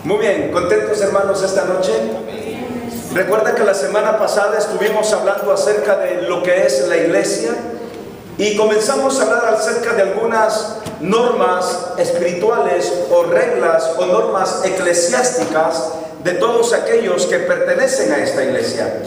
Muy bien, ¿contentos hermanos esta noche? Recuerda que la semana pasada estuvimos hablando acerca de lo que es la iglesia y comenzamos a hablar acerca de algunas normas espirituales o reglas o normas eclesiásticas de todos aquellos que pertenecen a esta iglesia.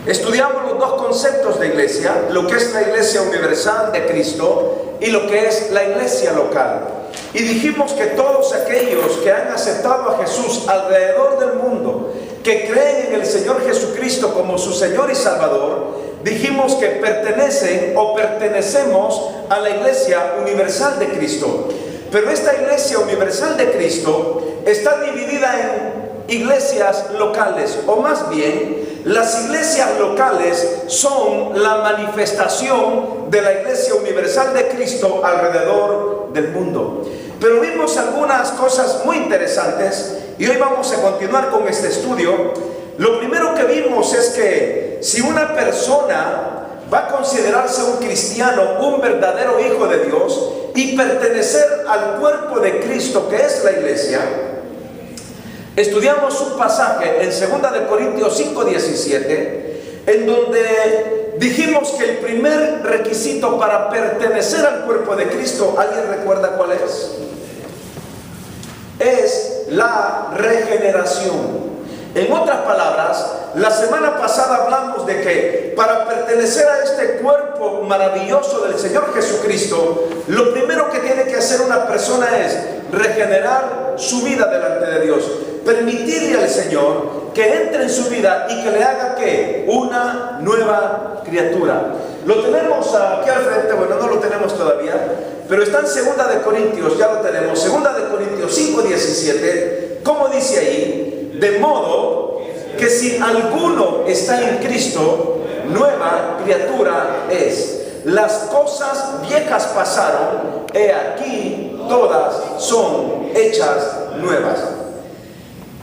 Estudiamos los dos conceptos de iglesia, lo que es la iglesia universal de Cristo y lo que es la iglesia local. Y dijimos que todos aquellos que han aceptado a Jesús alrededor del mundo, que creen en el Señor Jesucristo como su Señor y Salvador, dijimos que pertenecen o pertenecemos a la iglesia universal de Cristo. Pero esta iglesia universal de Cristo está dividida en iglesias locales, o más bien, las iglesias locales son la manifestación de la iglesia universal de Cristo alrededor del mundo. Pero vimos algunas cosas muy interesantes y hoy vamos a continuar con este estudio. Lo primero que vimos es que si una persona va a considerarse un cristiano, un verdadero hijo de Dios y pertenecer al cuerpo de Cristo que es la iglesia, estudiamos un pasaje en 2 de Corintios 5:17, en donde dijimos que el primer requisito para pertenecer al cuerpo de Cristo, ¿alguien recuerda cuál es? Es la regeneración. En otras palabras, la semana pasada hablamos de que para pertenecer a este cuerpo maravilloso del Señor Jesucristo, lo primero que tiene que hacer una persona es regenerar su vida delante de Dios, permitirle al Señor que entre en su vida y que le haga ¿qué? Una nueva criatura. Lo tenemos aquí al frente, bueno, no lo tenemos todavía, pero está en 2 de Corintios, ya lo tenemos, 2 de Corintios 5:17, ¿cómo dice ahí? De modo que si alguno está en Cristo, nueva criatura es. Las cosas viejas pasaron, he aquí todas son hechas nuevas.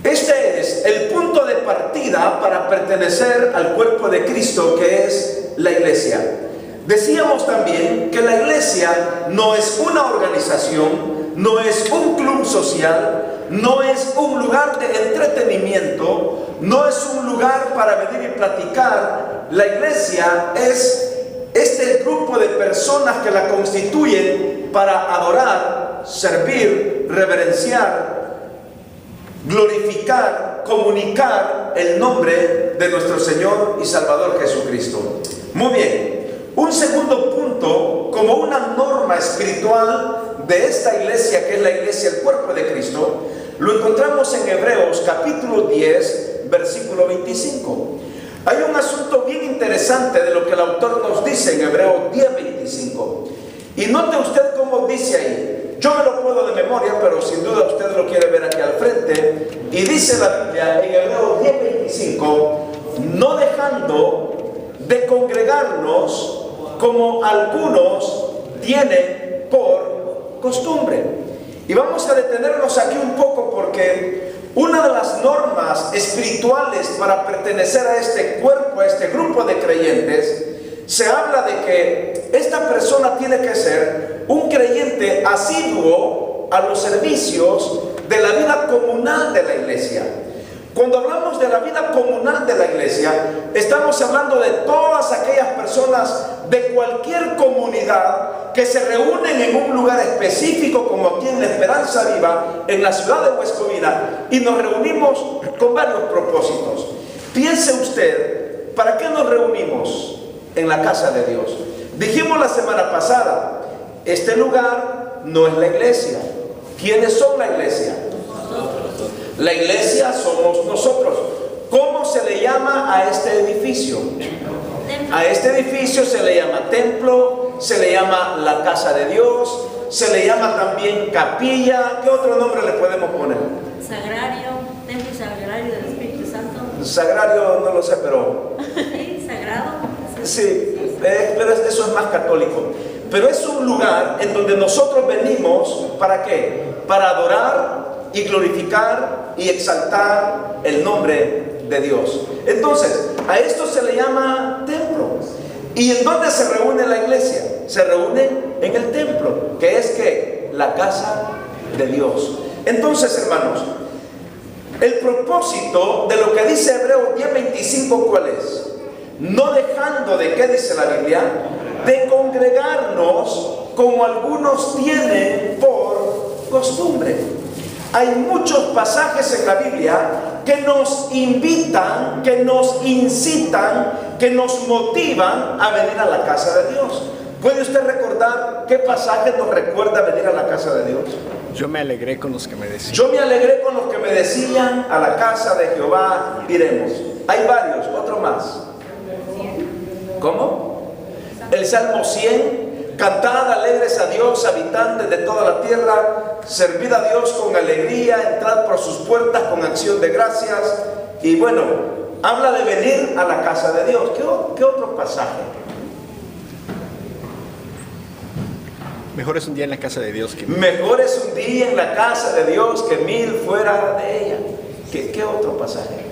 Este es el punto de partida para pertenecer al cuerpo de Cristo, que es la iglesia. Decíamos también que la iglesia no es una organización, no es un club social, no es un lugar de entretenimiento, no es un lugar para venir y platicar. La iglesia es este grupo de personas que la constituyen para adorar, servir, reverenciar, glorificar, comunicar el nombre de nuestro Señor y Salvador Jesucristo. Muy bien. Un segundo punto, como una norma espiritual de esta iglesia, que es la iglesia, el cuerpo de Cristo, lo encontramos en Hebreos capítulo 10, versículo 25. Hay un asunto bien interesante de lo que el autor nos dice en Hebreos 10, 25. Y note usted cómo dice ahí. Yo me lo puedo de memoria, pero sin duda usted lo quiere ver aquí al frente. Y dice la Biblia en Hebreos 10, 25, no dejando de congregarnos como algunos tienen por costumbre. Y vamos a detenernos aquí un poco porque una de las normas espirituales para pertenecer a este cuerpo, a este grupo de creyentes, se habla de que esta persona tiene que ser un creyente asiduo a los servicios de la vida comunal de la iglesia. Cuando hablamos de la vida comunal de la iglesia, estamos hablando de todas aquellas personas de cualquier comunidad que se reúnen en un lugar específico, como aquí en la Esperanza Viva, en la ciudad de Huescovina, y nos reunimos con varios propósitos. Piense usted, ¿para qué nos reunimos en la casa de Dios? Dijimos la semana pasada, este lugar no es la iglesia. ¿Quiénes son la iglesia? La iglesia somos nosotros. ¿Cómo se le llama a este edificio? A este edificio se le llama templo, se le llama la casa de Dios, se le llama también capilla. ¿Qué otro nombre le podemos poner? Sagrario, templo sagrario del Espíritu Santo. Sagrario no lo sé, pero... Sí, sagrado. Sí, pero eso es más católico. Pero es un lugar en donde nosotros venimos, ¿para qué? Para adorar y glorificar y exaltar el nombre de Dios. Entonces, a esto se le llama templo. ¿Y en dónde se reúne la iglesia? Se reúne en el templo, que es que la casa de Dios. Entonces, hermanos, El propósito de lo que dice Hebreos 10:25, ¿cuál es? No dejando de, ¿qué dice la Biblia? De congregarnos como algunos tienen por costumbre. Hay muchos pasajes en la Biblia que nos invitan, que nos incitan, que nos motivan a venir a la casa de Dios. ¿Puede usted recordar qué pasaje nos recuerda venir a la casa de Dios? Yo me alegré con los que me decían. Yo me alegré con los que me decían, a la casa de Jehová iremos. Hay varios, otro más. ¿Cómo? El Salmo 100. Cantad alegres a Dios, habitantes de toda la tierra. Servid a Dios con alegría. Entrad por sus puertas con acción de gracias. Y bueno, habla de venir a la casa de Dios. ¿Qué otro pasaje? Mejor es un día en la casa de Dios que Mejor es un día en la casa de Dios que 1000 fuera de ella. ¿Qué otro pasaje?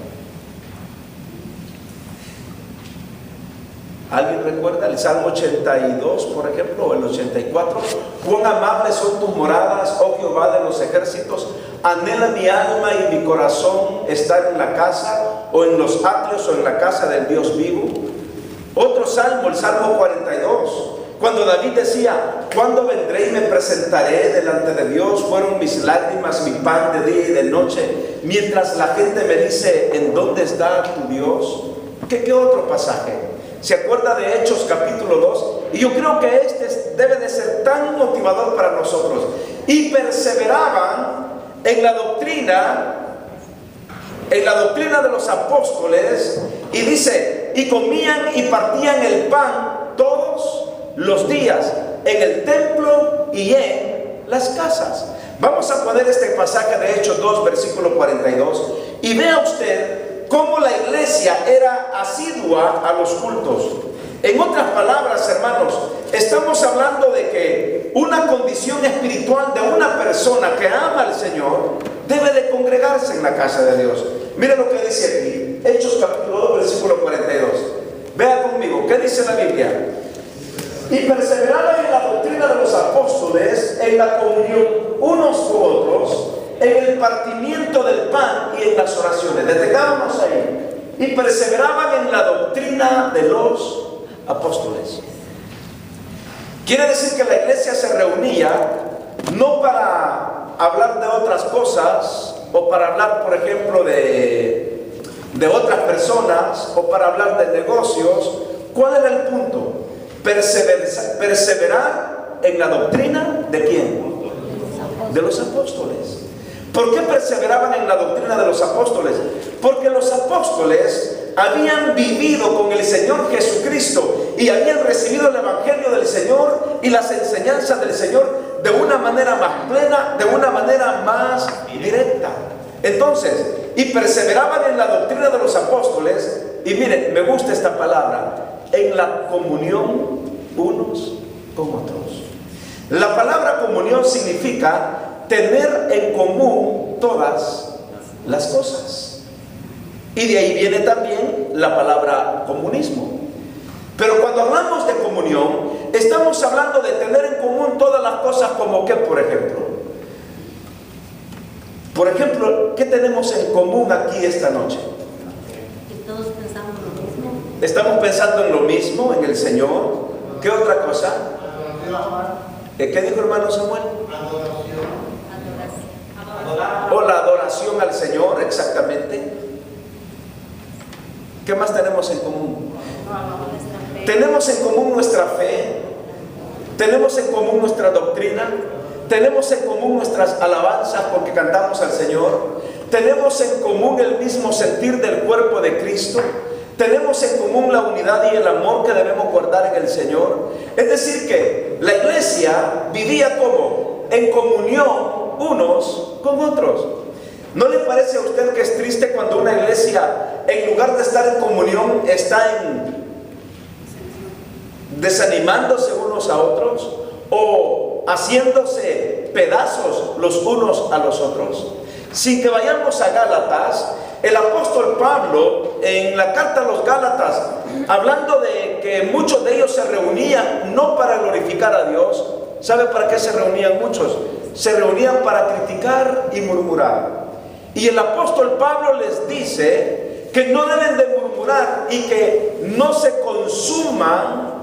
¿Alguien recuerda el Salmo 82, por ejemplo, o el 84? Cuán amables son tus moradas, oh Jehová de los ejércitos. Anhela mi alma y mi corazón estar en la casa, o en los atrios, o en la casa del Dios vivo. Otro salmo, el Salmo 42. Cuando David decía, ¿cuándo vendré y me presentaré delante de Dios? Fueron mis lágrimas, mi pan de día y de noche, mientras la gente me dice, ¿en dónde está tu Dios? ¿Qué otro pasaje? ¿Se acuerda de Hechos capítulo 2? Y yo creo que este debe de ser tan motivador para nosotros. Y perseveraban en la doctrina de los apóstoles, y dice, y comían y partían el pan todos los días en el templo y en las casas. Vamos a poner este pasaje de Hechos 2, versículo 42, y vea usted cómo la iglesia era asidua a los cultos. En otras palabras, hermanos, estamos hablando de que una condición espiritual de una persona que ama al Señor debe de congregarse en la casa de Dios. Mire lo que dice aquí, Hechos capítulo 2, versículo 42. Vea conmigo, ¿qué dice la Biblia? Y perseveraban en la doctrina de los apóstoles, en la comunión unos con otros, en el partimiento del pan y en las oraciones. Detengámonos ahí. Y perseveraban en la doctrina de los apóstoles. Quiere decir que la iglesia se reunía no para hablar de otras cosas, o para hablar, por ejemplo, de otras personas, o para hablar de negocios. ¿Cuál era el punto? Perseverar en la doctrina ¿de quién? De los apóstoles. ¿Por qué perseveraban en la doctrina de los apóstoles? Porque los apóstoles habían vivido con el Señor Jesucristo y habían recibido el Evangelio del Señor y las enseñanzas del Señor de una manera más plena, de una manera más directa. Entonces, y perseveraban en la doctrina de los apóstoles, y miren, me gusta esta palabra, en la comunión unos con otros. La palabra comunión significa tener en común todas las cosas. Y de ahí viene también la palabra comunismo. Pero cuando hablamos de comunión, estamos hablando de tener en común todas las cosas, como que, por ejemplo, ¿qué tenemos en común aquí esta noche? Que todos pensamos lo mismo. Estamos pensando en lo mismo, en el Señor. ¿Qué otra cosa? ¿Qué dijo hermano Samuel? O la adoración al Señor, exactamente. ¿Qué más tenemos en común? Tenemos en común nuestra fe, tenemos en común nuestra doctrina, tenemos en común nuestras alabanzas porque cantamos al Señor, tenemos en común el mismo sentir del cuerpo de Cristo, tenemos en común la unidad y el amor que debemos guardar en el Señor. Es decir que la iglesia vivía como en comunión unos con otros. ¿No le parece a usted que es triste cuando una iglesia, en lugar de estar en comunión, está desanimándose unos a otros o haciéndose pedazos los unos a los otros? Sin que vayamos a Gálatas, el apóstol Pablo, en la carta a los Gálatas, hablando de que muchos de ellos se reunían no para glorificar a Dios. ¿Sabe para qué se reunían muchos? Se reunían para criticar y murmurar. Y el apóstol Pablo les dice que no deben de murmurar y que no se consuman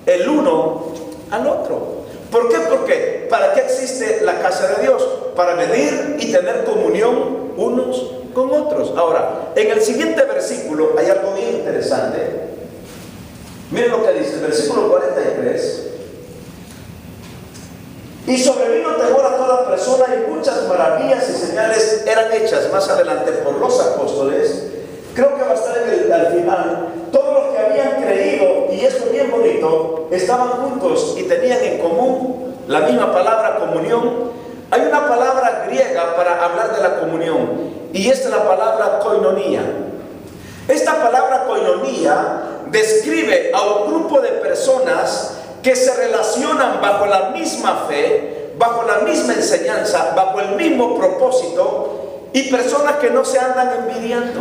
el uno al otro. ¿Por qué? Porque ¿para qué existe la casa de Dios? Para venir y tener comunión unos con otros. Ahora, en el siguiente versículo hay algo bien interesante. Miren lo que dice el versículo 43. Y sobrevino temor a toda persona, y muchas maravillas y señales eran hechas más adelante por los apóstoles. Creo que va a estar al final. Todos los que habían creído, y esto es bien bonito, estaban juntos y tenían en común la misma palabra comunión. Hay una palabra griega para hablar de la comunión, y esta es la palabra koinonía. Esta palabra koinonía describe a un grupo de personas que se relacionan bajo la misma fe, bajo la misma enseñanza, bajo el mismo propósito, y personas que no se andan envidiando,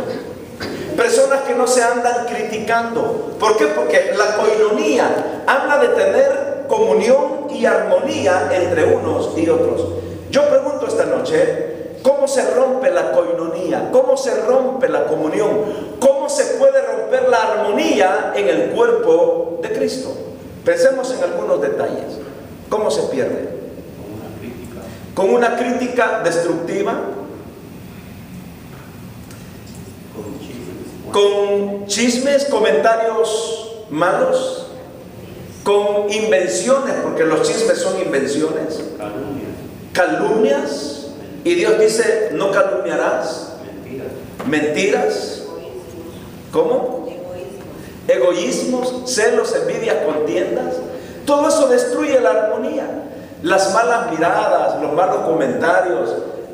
personas que no se andan criticando. ¿Por qué? Porque la koinonía habla de tener comunión y armonía entre unos y otros. Yo pregunto esta noche, ¿cómo se rompe la koinonía? ¿Cómo se rompe la comunión? ¿Cómo se puede romper la armonía en el cuerpo de Cristo? Pensemos en algunos detalles. ¿Cómo se pierde? Con una crítica destructiva, con chismes, comentarios malos, con invenciones, porque los chismes son invenciones, calumnias, y Dios dice, no calumniarás, mentiras, ¿cómo? Egoísmos, celos, envidias, contiendas. Todo eso destruye la armonía. Las malas miradas, los malos comentarios,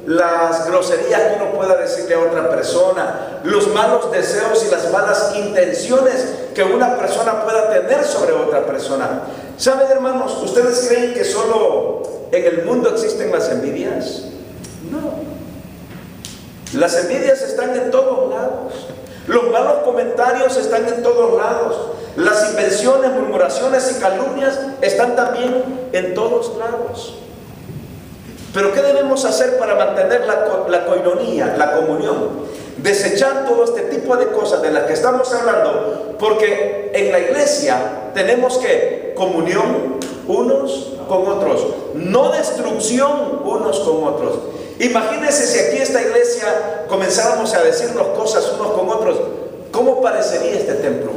las groserías que uno pueda decirle a otra persona, los malos deseos y las malas intenciones que una persona pueda tener sobre otra persona. ¿Saben, hermanos? ¿Ustedes creen que solo en el mundo existen las envidias? No. Las envidias están en todos lados. Los malos comentarios están en todos lados. Las invenciones, murmuraciones y calumnias están también en todos lados. Pero ¿qué debemos hacer para mantener la koinonía, la comunión? Desechar todo este tipo de cosas de las que estamos hablando, porque en la iglesia tenemos que comunión unos con otros, no destrucción unos con otros. Imagínense si aquí en esta iglesia comenzáramos a decirnos cosas unos con otros, ¿cómo parecería este templo?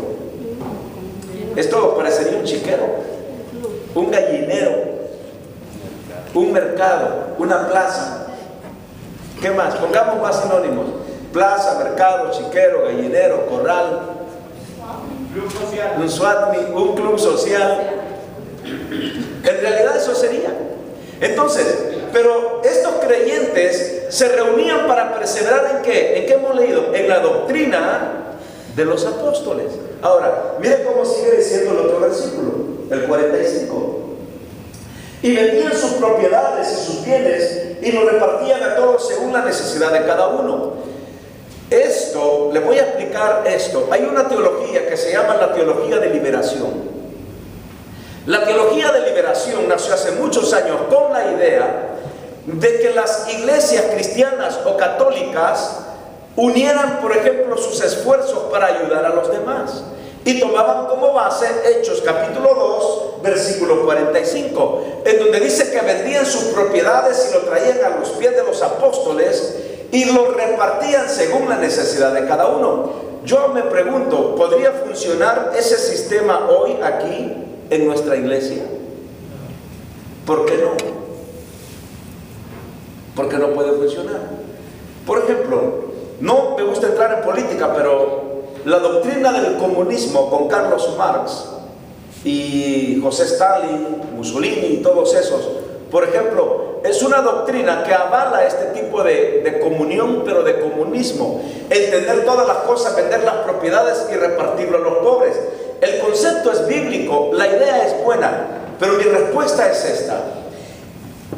Esto parecería un chiquero, un gallinero, un mercado, una plaza. ¿Qué más? Pongamos más sinónimos: plaza, mercado, chiquero, gallinero, corral, un SWAT, un club social. En realidad eso sería. Entonces, pero estos creyentes se reunían para perseverar ¿en qué? ¿En qué hemos leído? En la doctrina de los apóstoles. Ahora, miren cómo sigue diciendo el otro versículo, el 45. Y vendían sus propiedades y sus bienes y los repartían a todos según la necesidad de cada uno. Esto, les voy a explicar esto. Hay una teología que se llama la teología de liberación. La teología de liberación nació hace muchos años con la idea de que las iglesias cristianas o católicas unieran, por ejemplo, sus esfuerzos para ayudar a los demás. Y tomaban como base Hechos capítulo 2, versículo 45, en donde dice que vendían sus propiedades y lo traían a los pies de los apóstoles y lo repartían según la necesidad de cada uno. Yo me pregunto, ¿podría funcionar ese sistema hoy aquí en nuestra iglesia? ¿Por qué no? ¿Por qué no puede funcionar? Por ejemplo, no me gusta entrar en política, pero la doctrina del comunismo con Carlos Marx y José Stalin, Mussolini y todos esos, por ejemplo, es una doctrina que avala este tipo de comunión, pero de comunismo, el tener todas las cosas, vender las propiedades y repartirlo a los pobres. El concepto es bíblico, la idea es buena, pero mi respuesta es esta: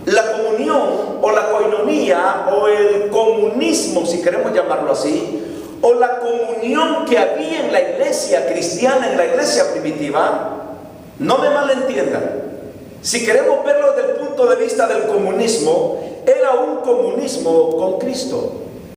la comunión o la koinonía o el comunismo, si queremos llamarlo así, o la comunión que había en la iglesia cristiana, en la iglesia primitiva, no me malentiendan, si queremos verlo desde el punto de vista del comunismo, era un comunismo con Cristo.